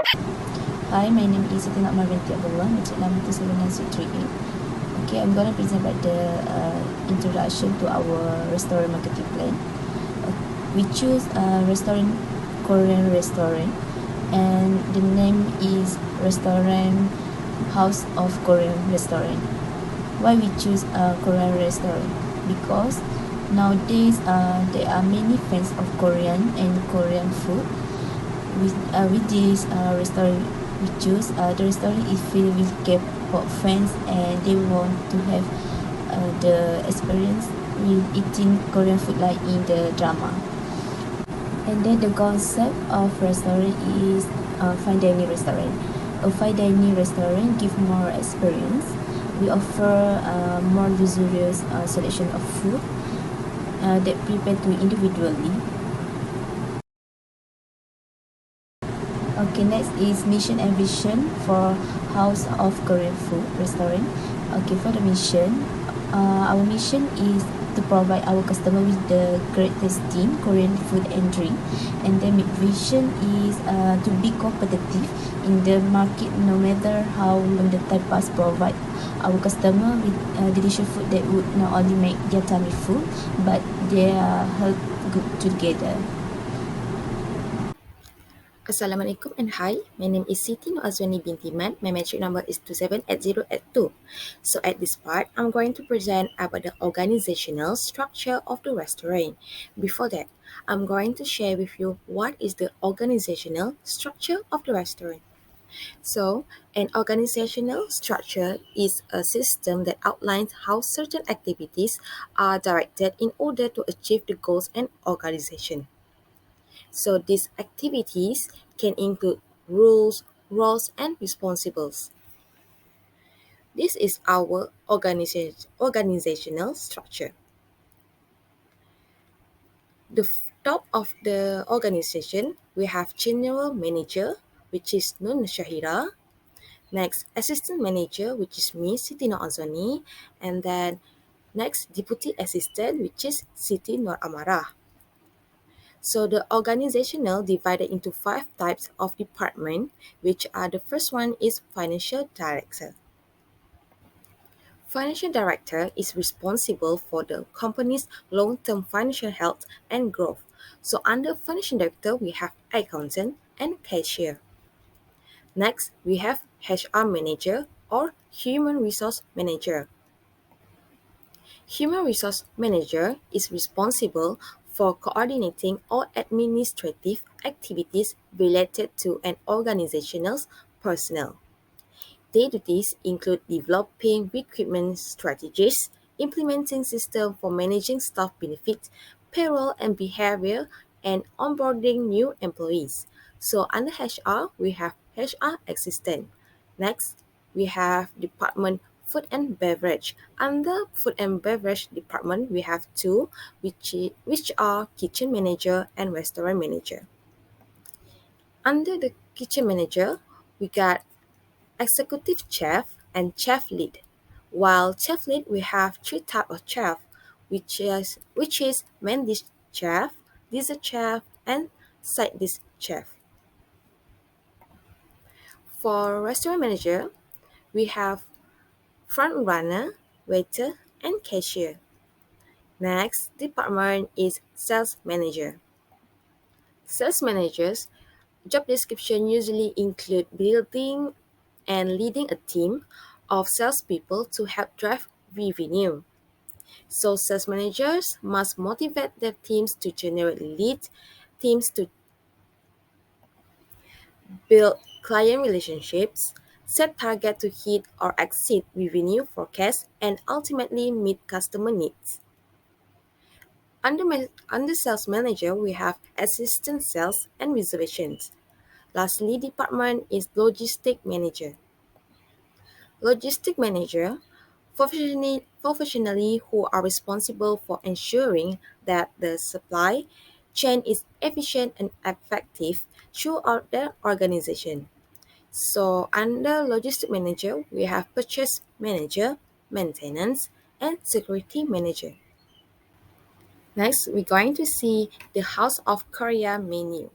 Hi, my name is Siti Nokmar binti Abdullah, metric number 27938. Okay, I'm going to present about the introduction to our restaurant marketing plan. We choose a restaurant, Korean restaurant, and the name is Restaurant House of Korean Restaurant. Why we choose a Korean restaurant? Because nowadays there are many fans of Korean and Korean food. With this restaurant we choose, the restaurant is filled with K-pop fans and they want to have the experience with eating Korean food like in the drama. And then the concept of restaurant is fine dining restaurant. A fine dining restaurant give more experience. We offer more luxurious selection of food that prepared to individually. Okay, next is mission and vision for House of Korean Food Restaurant. Okay, for the mission, our mission is to provide our customer with the great tasting Korean food and drink. And then vision is to be competitive in the market, no matter how long the time pass. Provide our customer with delicious food that would not only make their tummy full, but their health good together. Assalamualaikum and hi, my name is Siti Noazwani binti Man. My metric number is 278082. So at this part, I'm going to present about the organizational structure of the restaurant. Before that, I'm going to share with you what is the organizational structure of the restaurant. So, an organizational structure is a system that outlines how certain activities are directed in order to achieve the goals and organization. So these activities can include rules, roles, and responsibilities. This is our organizational structure. The top of the organization, we have general manager, which is Nun Shahira. Next, assistant manager, which is me, Siti Nur Azwani. And then next, deputy assistant, which is Siti Nur Amarah. So the organizational divided into 5 types of department, which are the first one is financial director. Financial director is responsible for the company's long-term financial health and growth. So under financial director, we have accountant and cashier. Next, we have HR manager or human resource manager. Human resource manager is responsible for coordinating all administrative activities related to an organization's personnel. Their duties include developing recruitment strategies, implementing systems for managing staff benefits, payroll and behavior, and onboarding new employees. So under HR, we have HR assistant. Next, we have department food and beverage. Under food and beverage department, we have two, which are kitchen manager and restaurant manager. Under the kitchen manager, we got executive chef and chef lead. While chef lead, we have three types of chef, which is main dish chef, dessert chef, and side dish chef. For restaurant manager, we have front runner, waiter, and cashier. Next department is sales manager. Sales managers job description usually include building and leading a team of salespeople to help drive revenue. So sales managers must motivate their teams to generate leads, teams to build client relationships, set target to hit or exceed revenue forecasts, and ultimately meet customer needs. Under sales manager, we have assistant sales and reservations. Lastly, department is logistic manager. Logistic manager professionally who are responsible for ensuring that the supply chain is efficient and effective throughout the organization. So under logistic manager, we have purchase manager, maintenance, and security manager. Next, we're going to see the House of Korea menu.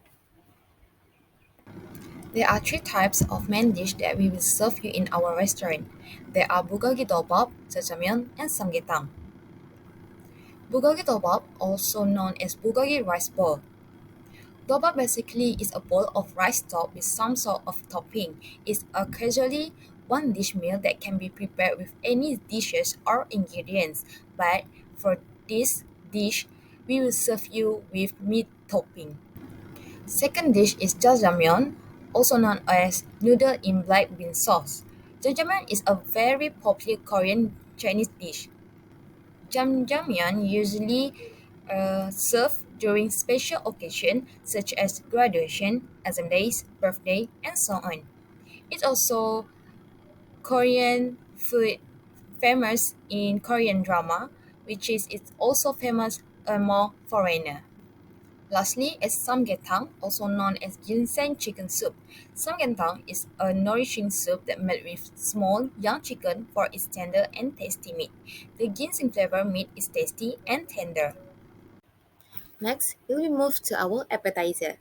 There are three types of main dish that we will serve you in our restaurant. There are bulgogi dobap, jjajangmyeon, and samgyetang. Bulgogi dobap, also known as bulgogi rice ball. Dobap basically is a bowl of rice topped with some sort of topping. It's a casually one dish meal that can be prepared with any dishes or ingredients. But for this dish, we will serve you with meat topping. Second dish is jjajangmyeon, also known as noodle in black bean sauce. Jjajangmyeon is a very popular Korean Chinese dish. Jjajangmyeon usually served during special occasions such as graduation, exam days, birthday, and so on. It's also Korean food famous in Korean drama, which is it's also famous among foreigner. Lastly is samgyetang, also known as ginseng chicken soup. Samgyetang is a nourishing soup that made with small, young chicken for its tender and tasty meat. The ginseng flavor meat is tasty and tender. Next, we will move to our appetizer.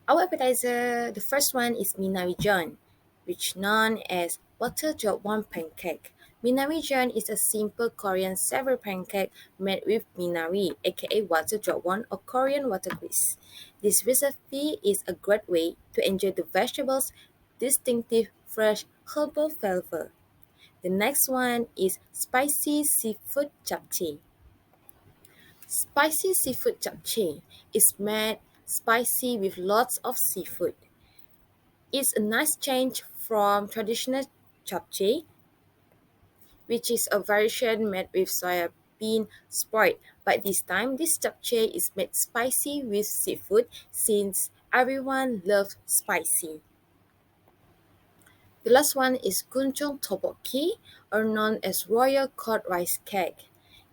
Our appetizer, the first one is minawijeon, which known as butter one pancake. Minawijeon is a simple Korean savory pancake made with minawi, aka water one or Korean water grease. This recipe is a great way to enjoy the vegetables' distinctive fresh herbal flavor. The next one is spicy seafood japchae. Spicy seafood japchae is made spicy with lots of seafood. It's a nice change from traditional japchae, which is a variation made with soya bean sprout. But this time, this japchae is made spicy with seafood since everyone loves spicy. The last one is kunchong tteokbokki, or known as royal court rice cake.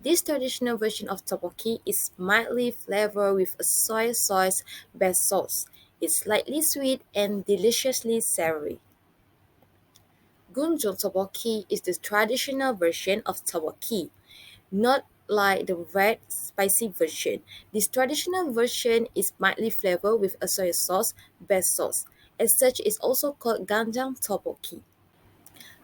This traditional version of tteokbokki is mildly flavored with a soy sauce-based sauce. It's slightly sweet and deliciously savory. Gunjong tteokbokki is the traditional version of tteokbokki, not like the red spicy version. This traditional version is mildly flavored with a soy sauce-based sauce. As such, it's also called ganjang tteokbokki.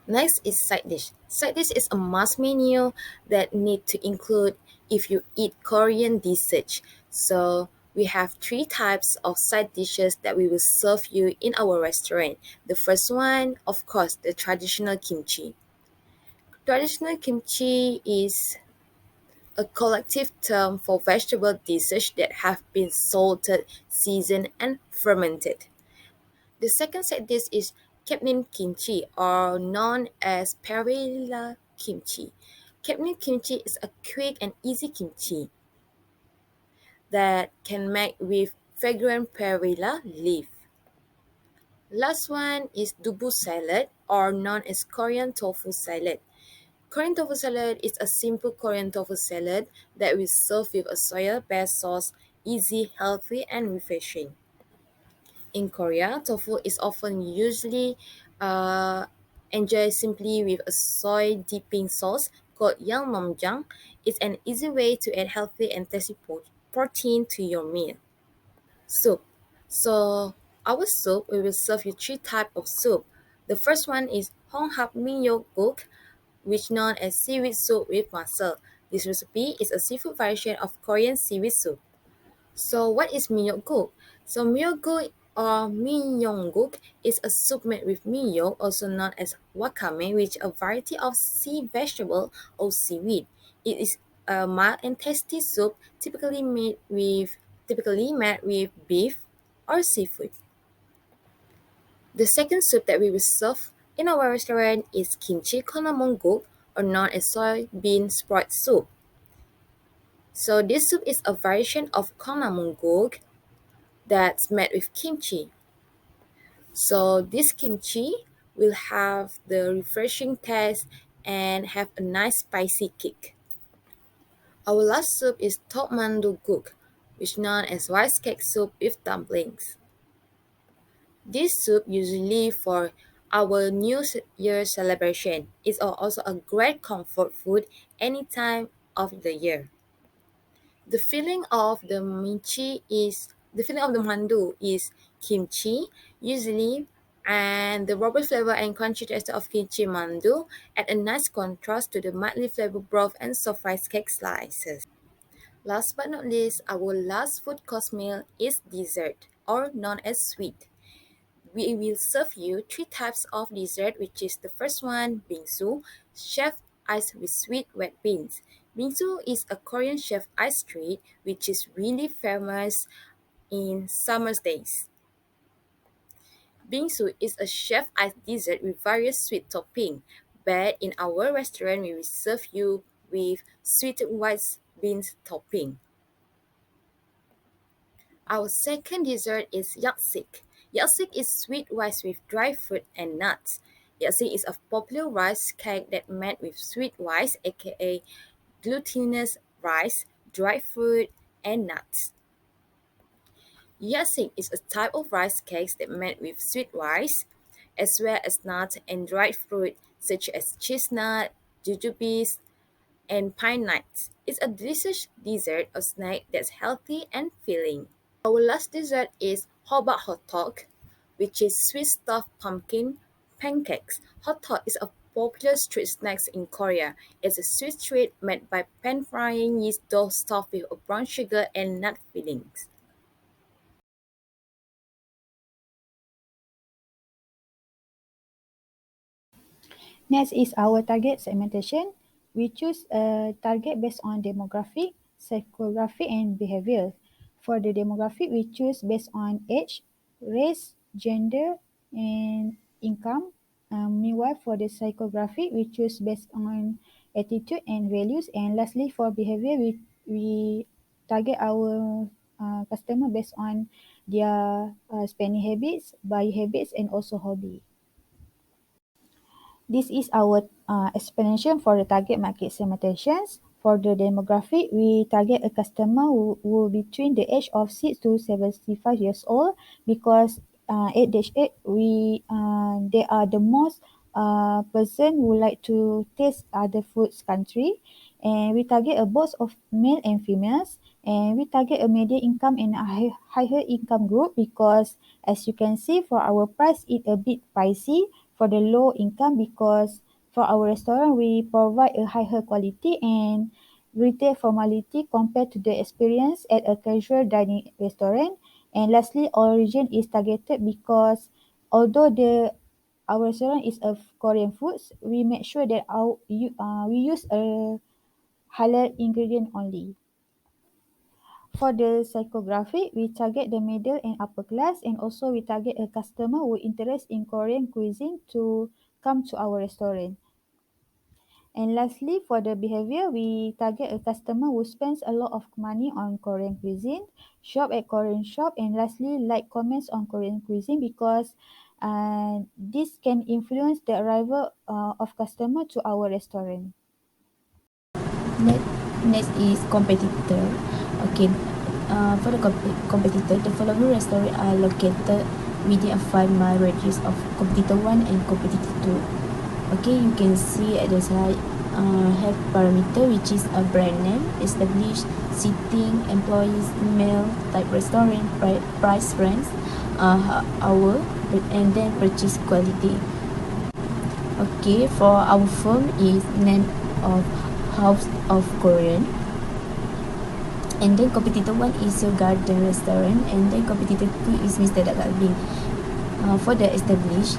Next is side dish. Side dish is a must menu that need to include if you eat Korean dishes. So we have three types of side dishes that we will serve you in our restaurant. The first one, of course, the traditional kimchi. Traditional kimchi is a collective term for vegetable dishes that have been salted, seasoned, and fermented. The second side dish is Kepnin kimchi, or known as perilla kimchi. Kepnin kimchi is a quick and easy kimchi that can make with fragrant perilla leaf. Last one is dubu salad, or known as Korean tofu salad. Korean tofu salad is a simple Korean tofu salad that we serve with a soya-based sauce, easy, healthy, and refreshing. In Korea, tofu is often usually uh, enjoyed simply with a soy dipping sauce called yangmyeonjang. It's an easy way to add healthy and tasty protein to your meal. Soup. So our soup, we will serve you three types of soup. The first one is honghap minyokguk, which known as seaweed soup with mussel. This recipe is a seafood variation of Korean seaweed soup. So what is miyeokguk? So miyeokguk or miyeongguk is a soup made with miyeok, also known as wakame, which is a variety of sea vegetable or seaweed. It is a mild and tasty soup typically made with beef or seafood. The second soup that we will serve in our restaurant is kimchi konnamongguk, or known as soybean sprout soup. So this soup is a variation of konnamongguk that's made with kimchi. So this kimchi will have the refreshing taste and have a nice spicy kick. Our last soup is tteokmandu guk, which is known as rice cake soup with dumplings. This soup usually for our New Year celebration is also a great comfort food any time of the year. The filling of the mandu is kimchi, usually And the bubble flavor and crunchy taste of kimchi mandu add a nice contrast to the mildly flavored broth and soft rice cake slices. Last but not least, our last food course meal is dessert, or known as sweet. We will serve you three types of dessert, which is the first one, bingsu, chef ice with sweet wet beans. Bingsu is a Korean chef ice treat which is really famous in summer days. Bingsu is a chef ice dessert with various sweet topping, but in our restaurant we will serve you with sweet white beans topping. Our second dessert is yaksik. Yaksik is sweet rice with dry fruit and nuts. Yaksik is a popular rice cake that made with sweet rice, aka glutinous rice, dried fruit, and nuts. Yaksik is a type of rice cakes that made with sweet rice, as well as nuts and dried fruit such as chestnut, jujubes, and pine nuts. It's a delicious dessert or snack that's healthy and filling. Our last dessert is hoba hotdog, which is sweet stuffed pumpkin pancakes. Hotdog is a popular street snack in Korea. It's a sweet treat made by pan-frying yeast dough stuffed with brown sugar and nut fillings. Next is our target segmentation. We choose a target based on demographic, psychographic, and behavior. For the demographic, we choose based on age, race, gender, and income. Meanwhile, for the psychographic, we choose based on attitude and values. And lastly, for behavior, we target our customer based on their spending habits, buying habits, and also hobby. This is our explanation for the target market segmentations. For the demographic, we target a customer who between the age of 6 to 75 years old because at age 8, they are the most person who like to taste other foods country. And we target a both of male and females. And we target a median income and a higher income group because as you can see for our price, it a bit pricey for the low income because for our restaurant, we provide a higher quality and retail formality compared to the experience at a casual dining restaurant. And lastly, origin is targeted because although our restaurant is of Korean foods, we make sure that we use a halal ingredient only. For the psychographic, we target the middle and upper class and also we target a customer who interested in Korean cuisine to come to our restaurant. And lastly, for the behavior, we target a customer who spends a lot of money on Korean cuisine, shop at Korean shop, and lastly, like comments on Korean cuisine because this can influence the arrival of customer to our restaurant. Next, next is competitor. Okay, for the competitor, the following restaurants are located within a 5-mile radius of competitor 1 and competitor 2. Okay, you can see at the side have parameter which is a brand name, established, seating, employees, email, type restaurant, price range, hour, and then purchase quality. Okay, for our firm is name of House of Korean. And then competitor 1 is your garden restaurant, and then competitor 2 is Mr. Dak Galbi. For the established,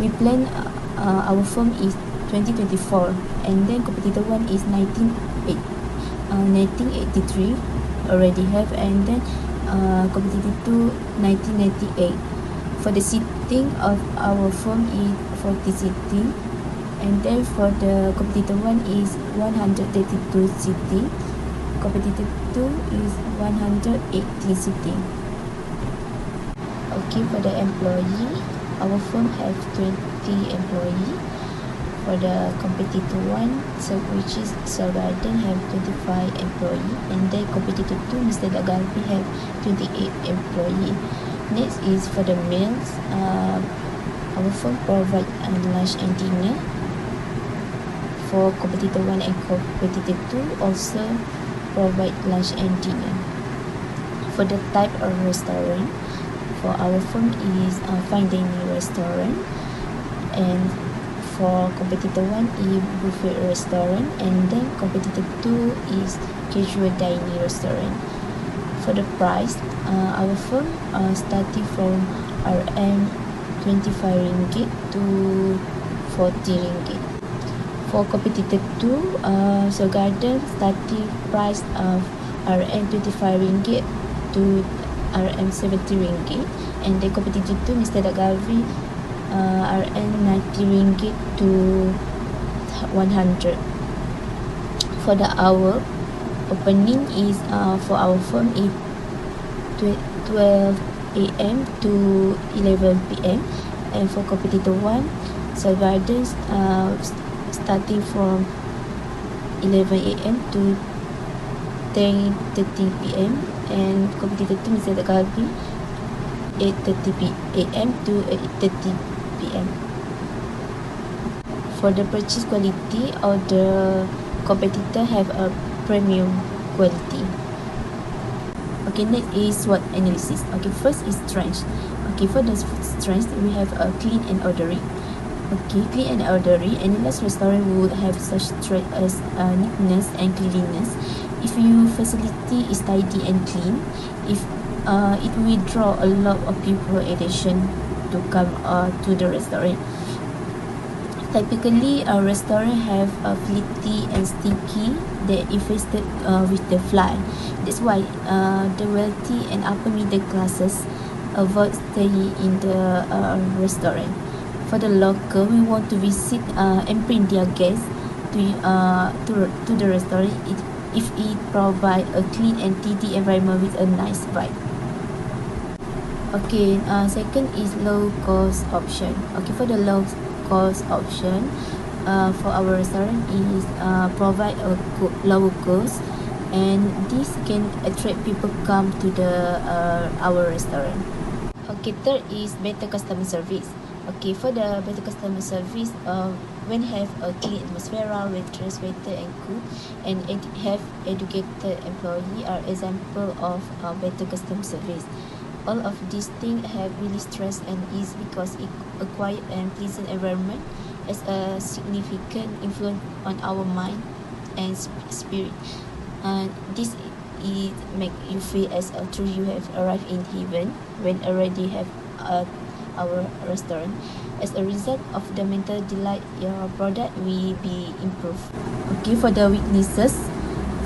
we plan our firm is 2024, and then competitor 1 is 1983 already have, and then competitor 2 1998. For the seating of our firm is 40 seating, and then for the competitor 1 is 132 seating, competitor 2 is 180 seating. Okay, for the employee, our firm have 20 employee. For the competitor 1, so which is Seoul Garden, have 25 employee, and then competitor 2, Mr. Dak Galbi, have 28 employee. Next is for the meals. Our firm provide lunch and dinner. For competitor 1 and competitor 2 also provide lunch and dinner. For the type of restaurant, for our firm is fine dining restaurant, and for competitor 1 is buffet restaurant, and then competitor 2 is casual dining restaurant. For the price, our firm starting from RM 25 ringgit to 40 ringgit. For competitor 2, Seoul Garden starting price of RM 25 ringgit to RM 70 ringgit, and the competitor 2 Mr. Dagavi RM 90 ringgit to 100. For the hour opening is for our firm is 12 a.m. to 11 p.m. and for competitor 1 Seoul Gardens starting from 11 a.m. to 10:30 p.m. and competitor 2 Mr. Dagavi 8:30 a.m. to 8:30 p.m. For the purchase quality, all the competitor have a premium quality. Okay, next is SWOT analysis. Okay, first is strength. Okay, for the strength, we have a clean and orderly. Okay, clean and orderly. Analyzed restaurant would have such traits as neatness and cleanliness. If your facility is tidy and clean, if it will draw a lot of people attention to come to the restaurant. Typically, a restaurant have a fleety and sticky that infested with the fly. That's why the wealthy and upper middle classes avoid staying in the restaurant. For the local, we want to visit and bring their guests to the restaurant if it provide a clean and tidy environment with a nice vibe. Okay, second is low cost option. Okay, for the low cost option, for our restaurant is provide a lower cost, and this can attract people come to the our restaurant. Okay, third is better customer service. Okay, for the better customer service, when have a clean atmosphere, waitress, waiter and cook, and have educated employee are example of better customer service. All of these things have really stress and ease because it a quiet and pleasant environment has a significant influence on our mind and spirit. This it make you feel as true you have arrived in heaven when already have our restaurant. As a result of the mental delight, your product will be improved. Okay, for the weaknesses,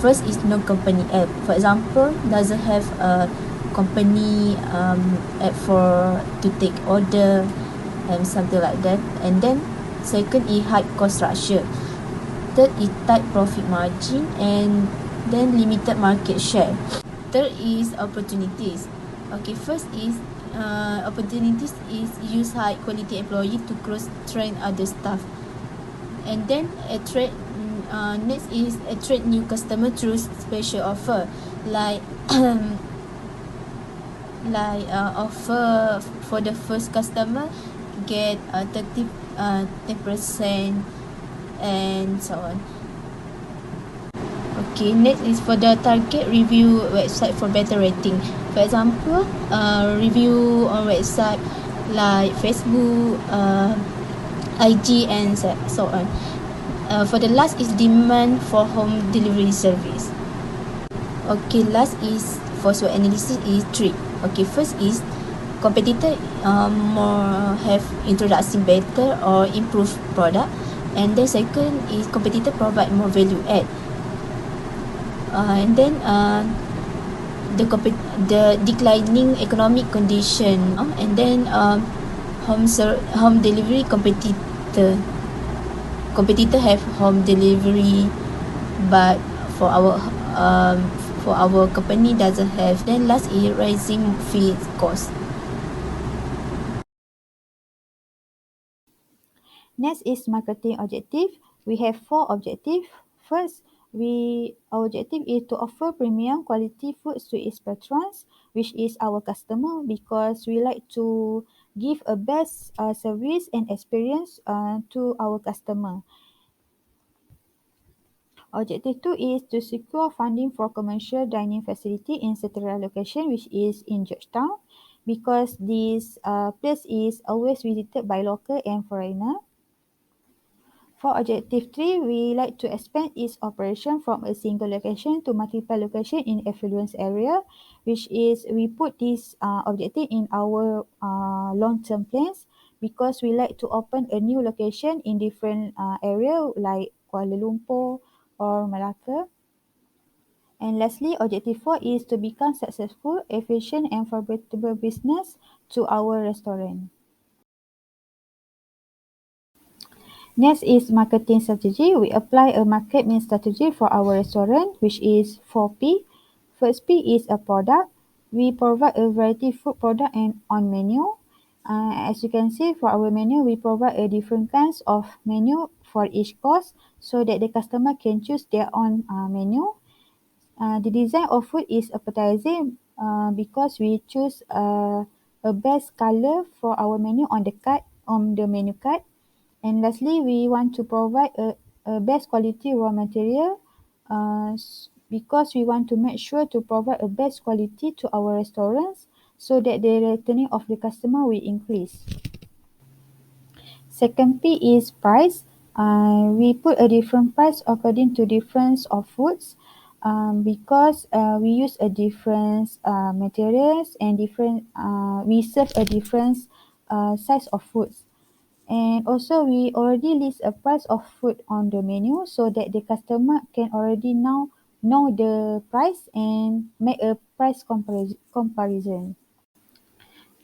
first is no company app. For example, doesn't have a company app for to take order and something like that. And then second is high cost structure. Third is tight profit margin, and then limited market share. Third is opportunities. Okay, first is opportunities is use high quality employee to cross train other staff, and then attract next is attract new customer through special offer like offer for the first customer get 10% and so on. Okay, next is for the target review website for better rating. For example, review on website like Facebook, IG and so on. For the last is demand for home delivery service. Okay, last is for SWOT analysis is 3. Okay, first is competitor more have introducing better or improved product, and then second is competitor provide more value add, and then the declining economic condition, and then home delivery competitor have home delivery, but for our company doesn't have. Then last is rising feed cost. Next is marketing objective. We have 4 objectives. First, our objective is to offer premium quality foods to its patrons, which is our customer, because we like to give a best service and experience to our customer. Objective 2 is to secure funding for commercial dining facility in Setara location, which is in Georgetown. because this place is always visited by local and foreigner. For objective 3, we like to expand its operation from a single location to multiple location in affluence area, which is we put this objective in our long-term plans because we like to open a new location in different area like Kuala Lumpur or Malacca. And lastly, objective 4 is to become successful, efficient and profitable business to our restaurant. Next is marketing strategy. We apply a marketing strategy for our restaurant, which is 4P. First P is a product. We provide a variety of food product and on menu. As you can see, for our menu, we provide a different kinds of menu for each course so that the customer can choose their own menu. The design of food is appetizing because we choose a best color for our menu on the card, on the menu card. And lastly, we want to provide a best quality raw material because we want to make sure to provide a best quality to our restaurants so that the returning of the customer will increase. Second P is price. We put a different price according to difference of foods because we use a different materials and different we serve a different size of foods. And also we already list a price of food on the menu so that the customer can already now know the price and make a price comparison.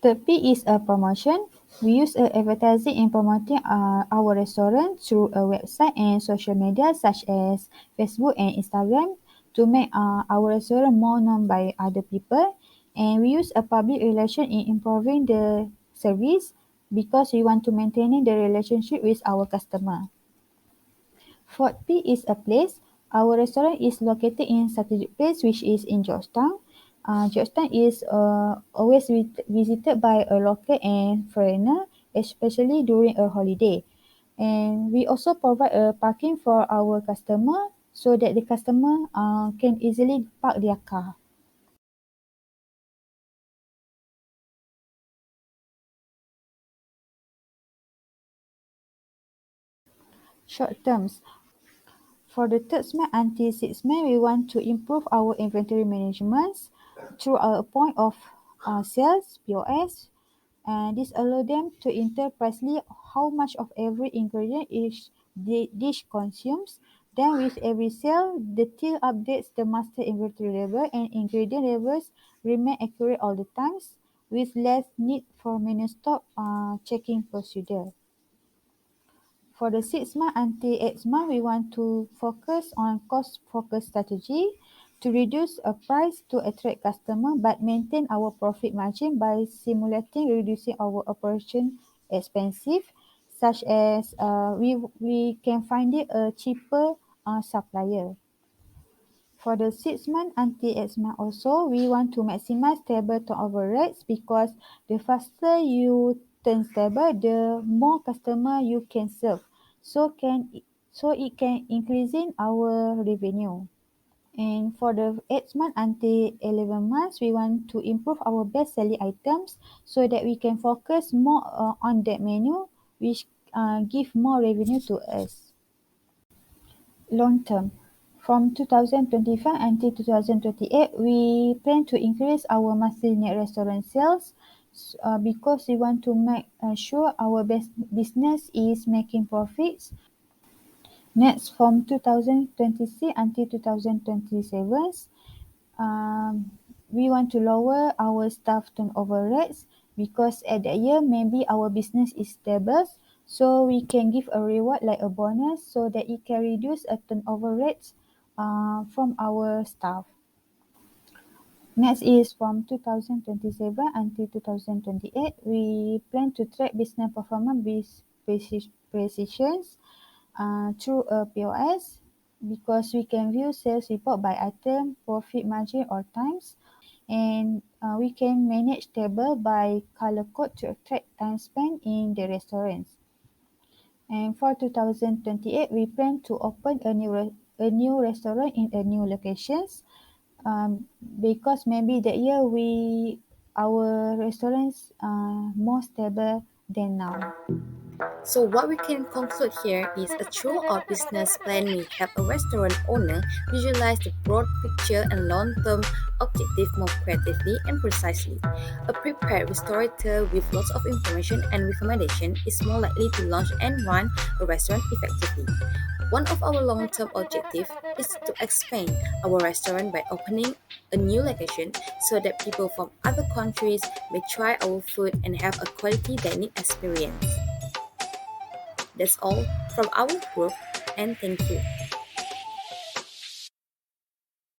Third P is a promotion. We use advertising in promoting our restaurant through a website and social media such as Facebook and Instagram to make our restaurant more known by other people. And we use a public relation in improving the service because we want to maintain the relationship with our customer. Fourth P is a place. Our restaurant is located in strategic place which is in Georgetown. Georgetown is always visited by a local and foreigner, especially during a holiday. And we also provide a parking for our customer so that the customer can easily park their car. Short terms. For the third month until 6 months, we want to improve our inventory management through a point of sales, POS, and this allow them to enter precisely how much of every ingredient each dish consumes. Then with every sale, the till updates the master inventory level and ingredient levels remain accurate all the times with less need for menu stock checking procedure. For the 6 month until 8 month, we want to focus on cost focus strategy to reduce a price to attract customer but maintain our profit margin by simulating reducing our operation expensive such as we can find it a cheaper supplier. For the 6 month until 8 month also, we want to maximize stable turnover rates because the faster you turn stable, the more customer you can serve. So it can increasing our revenue. And for the 8 month until 11 months, we want to improve our best selling items so that we can focus more on that menu, which give more revenue to us. Long term. From 2025 until 2028, we plan to increase our monthly net restaurant sales because we want to make sure our best business is making profits. Next, from 2026 until 2027, we want to lower our staff turnover rates because at that year maybe our business is stable, so we can give a reward like a bonus so that it can reduce a turnover rates from our staff. Next is from 2027 until 2028, we plan to track business performance with precision through a POS because we can view sales report by item, profit margin or times, and we can manage table by color code to track time spent in the restaurants. And for 2028, we plan to open a new restaurant in a new locations because maybe that year we our restaurants more stable than now. So what we can conclude here is through our business plan, we help a restaurant owner visualize the broad picture and long-term objective more creatively and precisely. A prepared restaurateur with lots of information and recommendation is more likely to launch and run a restaurant effectively. One of our long-term objectives is to expand our restaurant by opening a new location so that people from other countries may try our food and have a quality dining experience. That's all from our group, and thank you.